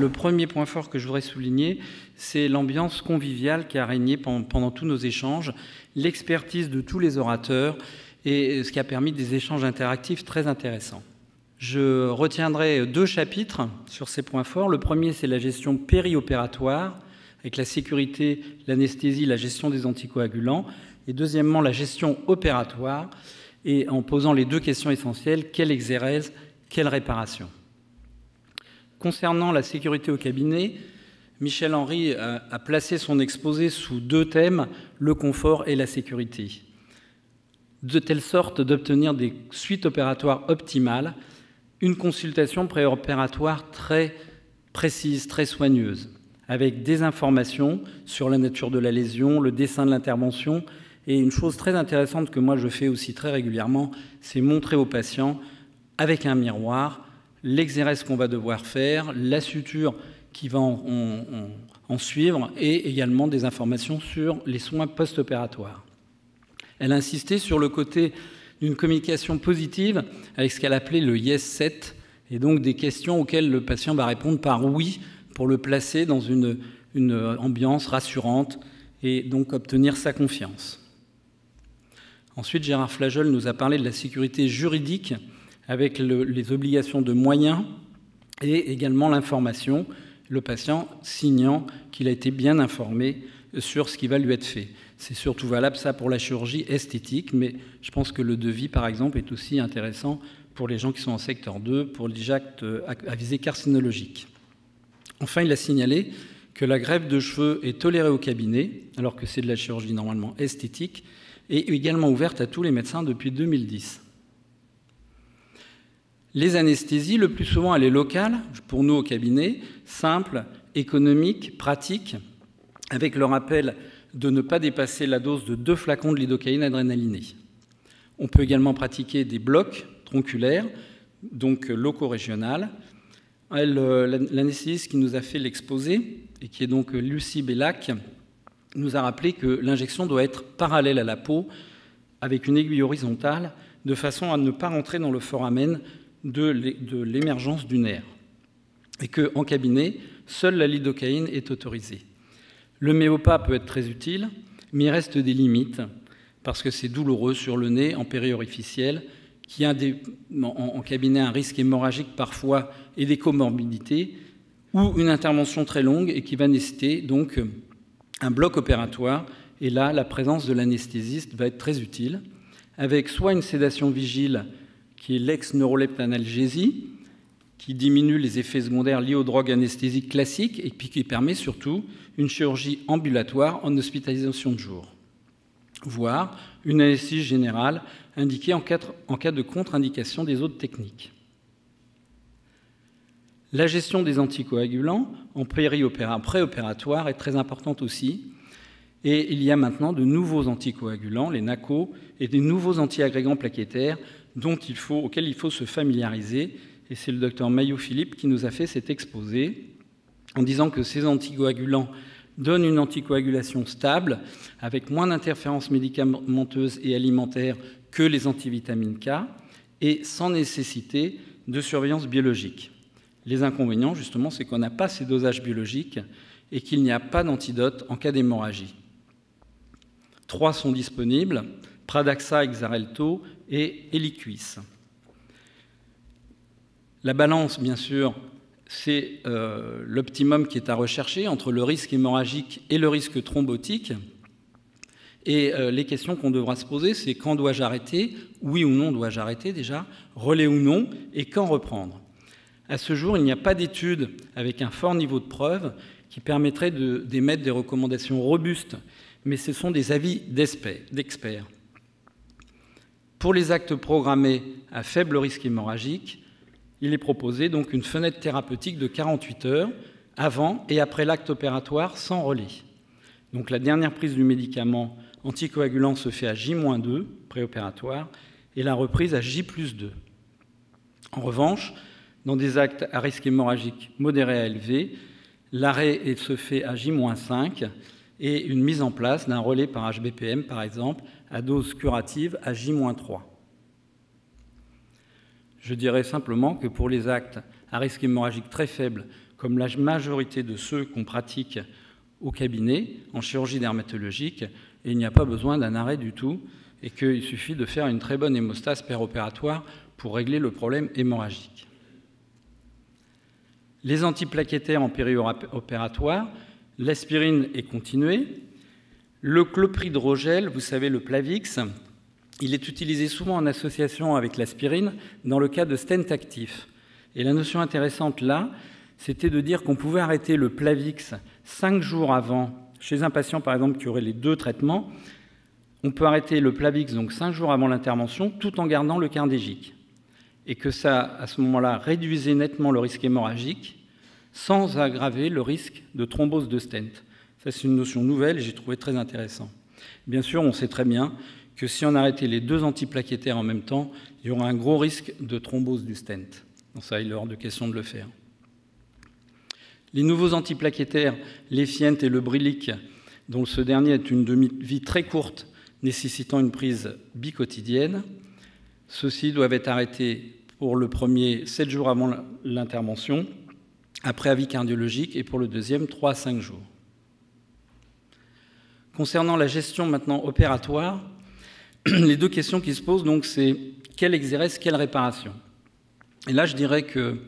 le premier point fort que je voudrais souligner, c'est l'ambiance conviviale qui a régné pendant tous nos échanges, l'expertise de tous les orateurs et ce qui a permis des échanges interactifs très intéressants. Je retiendrai 2 chapitres sur ces points forts. Le premier, c'est la gestion périopératoire, avec la sécurité, l'anesthésie, la gestion des anticoagulants. Et deuxièmement, la gestion opératoire, et en posant les 2 questions essentielles, quelle exérèse, quelle réparation. Concernant la sécurité au cabinet, Michel Henry a placé son exposé sous 2 thèmes, le confort et la sécurité, de telle sorte d'obtenir des suites opératoires optimales, une consultation préopératoire très précise, très soigneuse, avec des informations sur la nature de la lésion, le dessin de l'intervention. Et une chose très intéressante que moi je fais aussi très régulièrement, c'est montrer aux patients, avec un miroir, l'exérèse qu'on va devoir faire, la suture qui va en suivre, et également des informations sur les soins post-opératoires. Elle a insisté sur le côté d'une communication positive avec ce qu'elle appelait le Yes Set, et donc des questions auxquelles le patient va répondre par oui pour le placer dans une ambiance rassurante et donc obtenir sa confiance. Ensuite, Gérard Flageol nous a parlé de la sécurité juridique avec les obligations de moyens et également l'information, le patient signant qu'il a été bien informé sur ce qui va lui être fait. C'est surtout valable ça pour la chirurgie esthétique, mais je pense que le devis, par exemple, est aussi intéressant pour les gens qui sont en secteur 2, pour les actes à visée carcinologique. Enfin, il a signalé que la greffe de cheveux est tolérée au cabinet, alors que c'est de la chirurgie normalement esthétique, et également ouverte à tous les médecins depuis 2010. Les anesthésies, le plus souvent, elle est locale, pour nous au cabinet, simple, économique, pratique, avec le rappel de ne pas dépasser la dose de 2 flacons de lidocaïne adrénalinée. On peut également pratiquer des blocs tronculaires, donc locaux régionales. L'anesthésiste qui nous a fait l'exposé, et qui est donc Lucie Bellac, nous a rappelé que l'injection doit être parallèle à la peau, avec une aiguille horizontale, de façon à ne pas rentrer dans le foramen de l'émergence du nerf. Et qu'en cabinet, seule la lidocaïne est autorisée. Le méopa peut être très utile, mais il reste des limites, parce que c'est douloureux sur le nez, en périorificiel, qui a en cabinet un risque hémorragique parfois et des comorbidités, ou une intervention très longue et qui va nécessiter donc un bloc opératoire. Et là, la présence de l'anesthésiste va être très utile, avec soit une sédation vigile, qui est l'ex-neuroleptanalgésie, qui diminue les effets secondaires liés aux drogues anesthésiques classiques et puis qui permet surtout une chirurgie ambulatoire en hospitalisation de jour, voire une anesthésie générale indiquée en cas de contre-indication des autres techniques. La gestion des anticoagulants en préopératoire est très importante aussi, et il y a maintenant de nouveaux anticoagulants, les NACO, et des nouveaux antiagrégants plaquettaires auxquels il faut se familiariser. Et c'est le docteur Maillot-Philippe qui nous a fait cet exposé en disant que ces anticoagulants donnent une anticoagulation stable avec moins d'interférences médicamenteuses et alimentaires que les antivitamines K et sans nécessité de surveillance biologique. Les inconvénients, justement, c'est qu'on n'a pas ces dosages biologiques et qu'il n'y a pas d'antidote en cas d'hémorragie. 3 sont disponibles, Pradaxa, Xarelto et Eliquis. La balance, bien sûr, c'est l'optimum qui est à rechercher entre le risque hémorragique et le risque thrombotique. Et les questions qu'on devra se poser, c'est quand dois-je arrêter? Oui ou non dois-je arrêter déjà? Relais ou non? Et quand reprendre? À ce jour, il n'y a pas d'études avec un fort niveau de preuve qui permettrait d'émettre des recommandations robustes, mais ce sont des avis d'experts. Pour les actes programmés à faible risque hémorragique, il est proposé donc une fenêtre thérapeutique de 48 heures avant et après l'acte opératoire sans relais. Donc la dernière prise du médicament anticoagulant se fait à J-2, préopératoire, et la reprise à J+2. En revanche, dans des actes à risque hémorragique modéré à élevé, l'arrêt se fait à J-5 et une mise en place d'un relais par HBPM, par exemple, à dose curative à J-3. Je dirais simplement que pour les actes à risque hémorragique très faible comme la majorité de ceux qu'on pratique au cabinet en chirurgie dermatologique, et il n'y a pas besoin d'un arrêt du tout, et qu'il suffit de faire une très bonne hémostase péropératoire pour régler le problème hémorragique. Les antiplaquettaires en périopératoire, l'aspirine est continuée. Le clopridogrel, vous savez, le Plavix, il est utilisé souvent en association avec l'aspirine dans le cas de stent actif. Et la notion intéressante là, c'était de dire qu'on pouvait arrêter le Plavix 5 jours avant, chez un patient par exemple qui aurait les 2 traitements, on peut arrêter le Plavix donc 5 jours avant l'intervention tout en gardant le cardégique. Et que ça, à ce moment-là, réduisait nettement le risque hémorragique sans aggraver le risque de thrombose de stent. Ça, c'est une notion nouvelle et j'ai trouvé très intéressant. Bien sûr, on sait très bien que si on arrêtait les 2 antiplaquettaires en même temps, il y aurait un gros risque de thrombose du stent. Donc ça, il est hors de question de le faire. Les nouveaux antiplaquettaires, l'Efient et le Brilique, dont ce dernier est une demi-vie très courte, nécessitant une prise biquotidienne, ceux-ci doivent être arrêtés pour le premier 7 jours avant l'intervention, après avis cardiologique, et pour le deuxième 3 à 5 jours. Concernant la gestion maintenant opératoire, les 2 questions qui se posent, donc, c'est quelle exérèse, quelle réparation. Et là, je dirais que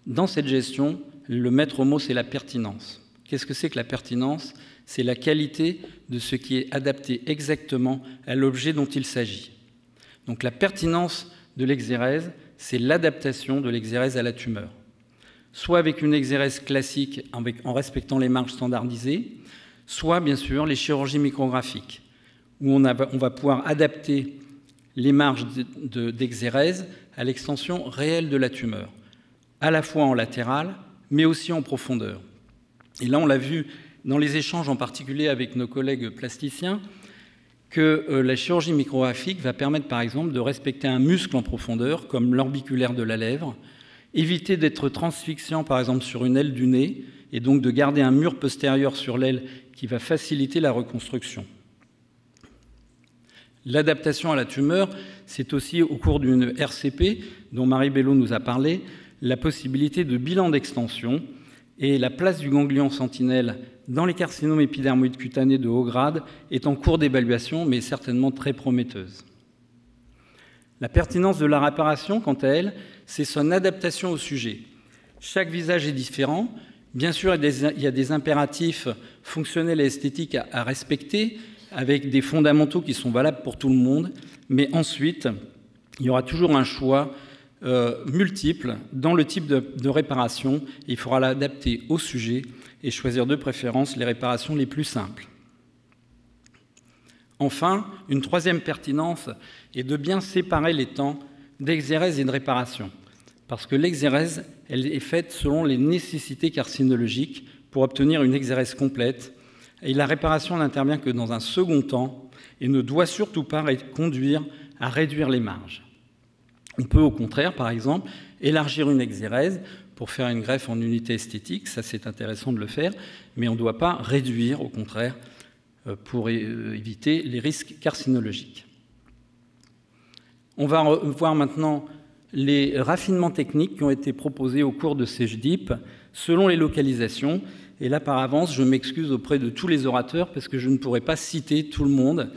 dans cette gestion, le maître mot, c'est la pertinence. Qu'est-ce que c'est que la pertinence? C'est la qualité de ce qui est adapté exactement à l'objet dont il s'agit. Donc la pertinence de l'exérèse, c'est l'adaptation de l'exérèse à la tumeur. Soit avec une exérèse classique en respectant les marges standardisées, soit bien sûr les chirurgies micrographiques, où on va pouvoir adapter les marges d'exérèse à l'extension réelle de la tumeur, à la fois en latéral, mais aussi en profondeur. Et là, on l'a vu dans les échanges, en particulier avec nos collègues plasticiens, que la chirurgie micrographique va permettre, par exemple, de respecter un muscle en profondeur, comme l'orbiculaire de la lèvre, éviter d'être transfixiant, par exemple, sur une aile du nez, et donc de garder un mur postérieur sur l'aile qui va faciliter la reconstruction. L'adaptation à la tumeur, c'est aussi, au cours d'une RCP, dont Marie Bello nous a parlé, la possibilité de bilan d'extension et la place du ganglion sentinelle dans les carcinomes épidermoïdes cutanés de haut grade est en cours d'évaluation, mais certainement très prometteuse. La pertinence de la réparation, quant à elle, c'est son adaptation au sujet. Chaque visage est différent. Bien sûr, il y a des impératifs fonctionnels et esthétiques à respecter, avec des fondamentaux qui sont valables pour tout le monde, mais ensuite, il y aura toujours un choix multiple dans le type de réparation. Il faudra l'adapter au sujet et choisir de préférence les réparations les plus simples. Enfin, une troisième pertinence est de bien séparer les temps d'exérèse et de réparation, parce que l'exérèse, elle est faite selon les nécessités carcinologiques pour obtenir une exérèse complète, et la réparation n'intervient que dans un second temps et ne doit surtout pas conduire à réduire les marges. On peut au contraire, par exemple, élargir une exérèse pour faire une greffe en unité esthétique, ça c'est intéressant de le faire, mais on ne doit pas réduire, au contraire, pour éviter les risques carcinologiques. On va voir maintenant les raffinements techniques qui ont été proposés au cours de ces JDIP selon les localisations. Et là, par avance, je m'excuse auprès de tous les orateurs parce que je ne pourrai pas citer tout le monde.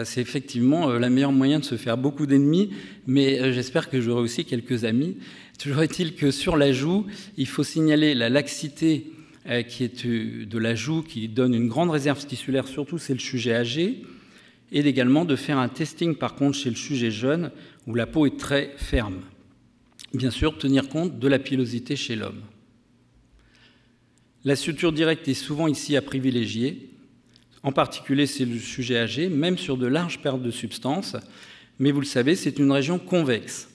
C'est effectivement le meilleur moyen de se faire beaucoup d'ennemis, mais j'espère que j'aurai aussi quelques amis. Toujours est-il que sur la joue, il faut signaler la laxité qui est de la joue, qui donne une grande réserve tissulaire, surtout c'est le sujet âgé, et également de faire un testing par contre chez le sujet jeune, où la peau est très ferme. Bien sûr, tenir compte de la pilosité chez l'homme. La suture directe est souvent ici à privilégier. En particulier, c'est le sujet âgé, même sur de larges pertes de substance. Mais vous le savez, c'est une région convexe.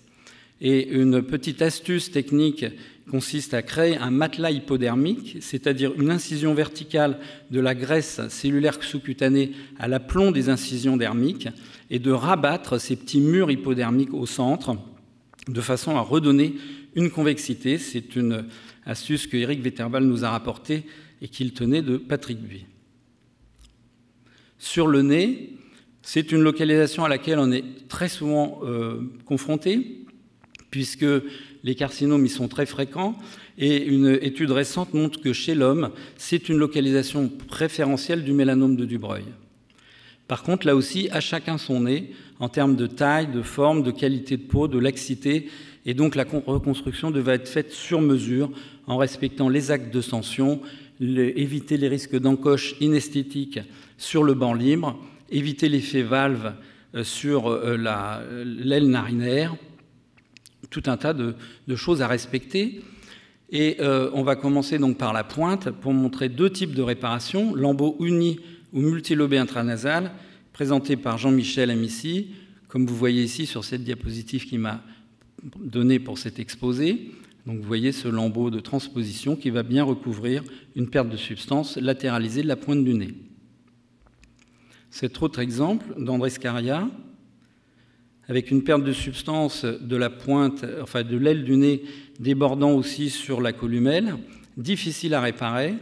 Et une petite astuce technique consiste à créer un matelas hypodermique, c'est-à-dire une incision verticale de la graisse cellulaire sous-cutanée à l'aplomb des incisions dermiques, et de rabattre ces petits murs hypodermiques au centre, de façon à redonner une convexité. C'est une astuce que Eric Vetterval nous a rapportée et qu'il tenait de Patrick Buy. Sur le nez, c'est une localisation à laquelle on est très souvent confronté, puisque les carcinomes y sont très fréquents, et une étude récente montre que chez l'homme, c'est une localisation préférentielle du mélanome de Dubreuil. Par contre, là aussi, à chacun son nez, en termes de taille, de forme, de qualité de peau, de laxité, et donc la reconstruction devait être faite sur mesure, en respectant les actes de tension, éviter les risques d'encoche inesthétique sur le banc libre, éviter l'effet valve sur l'aile narinaire, tout un tas de choses à respecter. Et on va commencer donc par la pointe pour montrer deux types de réparations, lambeau uni ou multilobé intranasal, présenté par Jean-Michel Amici, comme vous voyez ici sur cette diapositive qu'il m'a donnée pour cet exposé. Donc vous voyez ce lambeau de transposition qui va bien recouvrir une perte de substance latéralisée de la pointe du nez. Cet autre exemple d'André Scaria, avec une perte de substance de la pointe, enfin de l'aile du nez débordant aussi sur la columelle, difficile à réparer,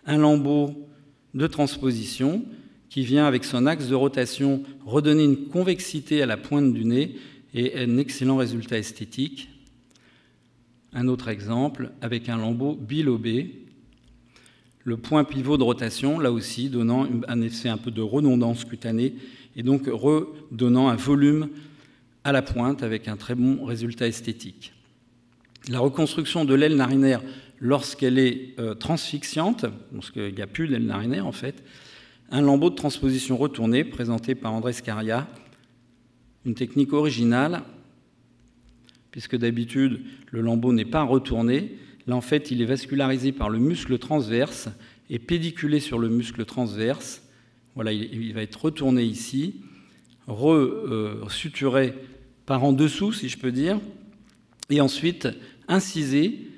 un lambeau de transposition qui vient avec son axe de rotation redonner une convexité à la pointe du nez et un excellent résultat esthétique. Un autre exemple avec un lambeau bilobé, le point pivot de rotation, là aussi donnant un effet un peu de redondance cutanée et donc redonnant un volume à la pointe avec un très bon résultat esthétique. La reconstruction de l'aile narinaire lorsqu'elle est transfixiante, parce qu'il n'y a plus d'aile narinaire en fait, un lambeau de transposition retourné présenté par André Scaria, une technique originale, puisque d'habitude le lambeau n'est pas retourné. Là en fait il est vascularisé par le muscle transverse et pédiculé sur le muscle transverse. Voilà, il va être retourné ici, suturé par en dessous si je peux dire, et ensuite incisé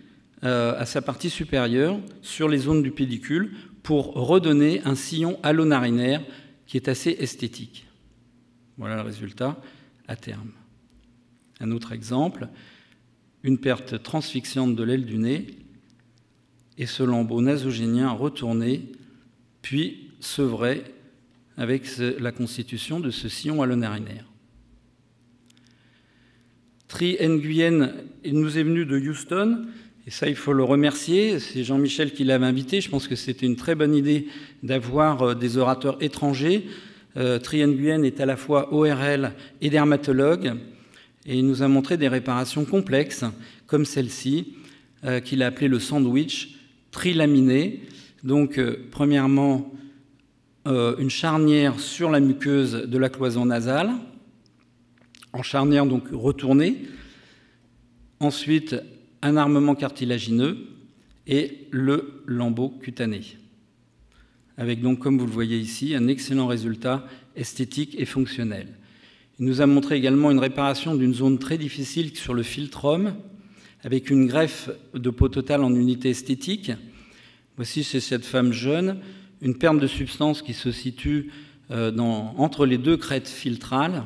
à sa partie supérieure sur les zones du pédicule pour redonner un sillon halonarinaire qui est assez esthétique. Voilà le résultat à terme. Un autre exemple, une perte transfixiante de l'aile du nez et ce lambeau nasogénien retourné, puis sevré avec la constitution de ce sillon halonarinaire. Tri Nguyen nous est venu de Houston, et ça il faut le remercier, c'est Jean-Michel qui l'avait invité, je pense que c'était une très bonne idée d'avoir des orateurs étrangers. Tri Nguyen est à la fois ORL et dermatologue, et il nous a montré des réparations complexes, comme celle-ci, qu'il a appelée le sandwich trilaminé. Donc, premièrement, une charnière sur la muqueuse de la cloison nasale, en charnière donc retournée. Ensuite, un armement cartilagineux et le lambeau cutané. Avec donc, comme vous le voyez ici, un excellent résultat esthétique et fonctionnel. Il nous a montré également une réparation d'une zone très difficile sur le philtrome, avec une greffe de peau totale en unité esthétique. Voici chez cette femme jeune une perte de substance qui se situe entre les deux crêtes filtrales,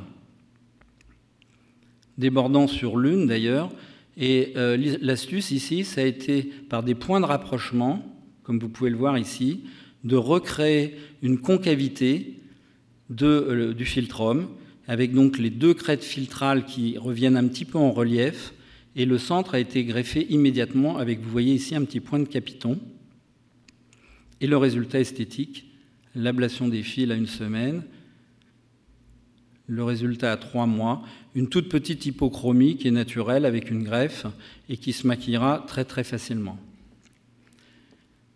débordant sur l'une d'ailleurs. Et l'astuce ici, ça a été par des points de rapprochement, comme vous pouvez le voir ici, de recréer une concavité du philtrome, avec donc les deux crêtes filtrales qui reviennent un petit peu en relief, et le centre a été greffé immédiatement avec, vous voyez ici, un petit point de capiton. Et le résultat esthétique, l'ablation des fils à 1 semaine, le résultat à 3 mois, une toute petite hypochromie qui est naturelle avec une greffe et qui se maquillera très très facilement.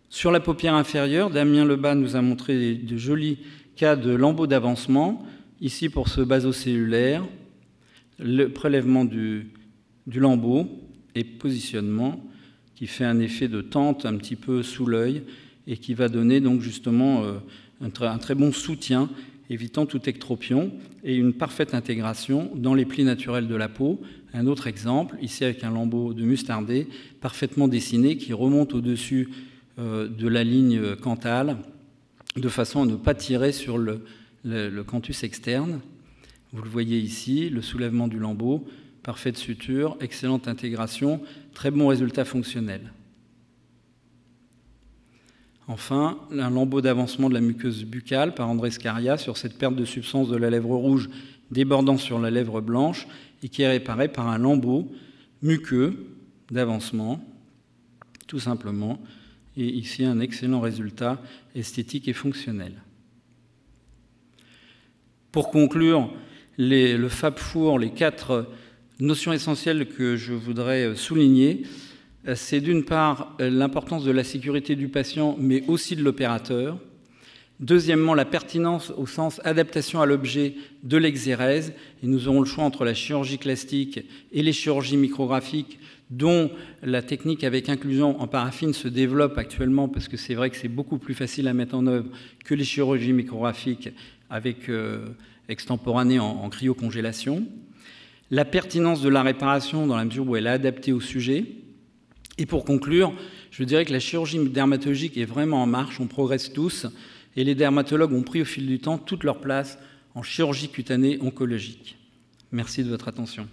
Sur la paupière inférieure, Damien Lebas nous a montré de jolis cas de lambeaux d'avancement. Ici, pour ce basocellulaire, le prélèvement du lambeau et positionnement qui fait un effet de tente un petit peu sous l'œil et qui va donner donc justement un très bon soutien, évitant tout ectropion et une parfaite intégration dans les plis naturels de la peau. Un autre exemple, ici avec un lambeau de mustardé parfaitement dessiné qui remonte au-dessus de la ligne cantale de façon à ne pas tirer sur le canthus externe. Vous le voyez ici, le soulèvement du lambeau, parfaite suture, excellente intégration, très bon résultat fonctionnel. Enfin, un lambeau d'avancement de la muqueuse buccale par André Scaria sur cette perte de substance de la lèvre rouge débordant sur la lèvre blanche et qui est réparé par un lambeau muqueux d'avancement, tout simplement. Et ici, un excellent résultat esthétique et fonctionnel. Pour conclure, le FAB Four, les 4 notions essentielles que je voudrais souligner, c'est d'une part l'importance de la sécurité du patient, mais aussi de l'opérateur. Deuxièmement, la pertinence au sens adaptation à l'objet de l'exérèse. Et nous aurons le choix entre la chirurgie plastique et les chirurgies micrographiques, dont la technique avec inclusion en paraffine se développe actuellement, parce que c'est vrai que c'est beaucoup plus facile à mettre en œuvre que les chirurgies micrographiques avec extemporanées en cryocongélation. La pertinence de la réparation dans la mesure où elle est adaptée au sujet. Et pour conclure, je dirais que la chirurgie dermatologique est vraiment en marche, on progresse tous, et les dermatologues ont pris au fil du temps toute leur place en chirurgie cutanée oncologique. Merci de votre attention.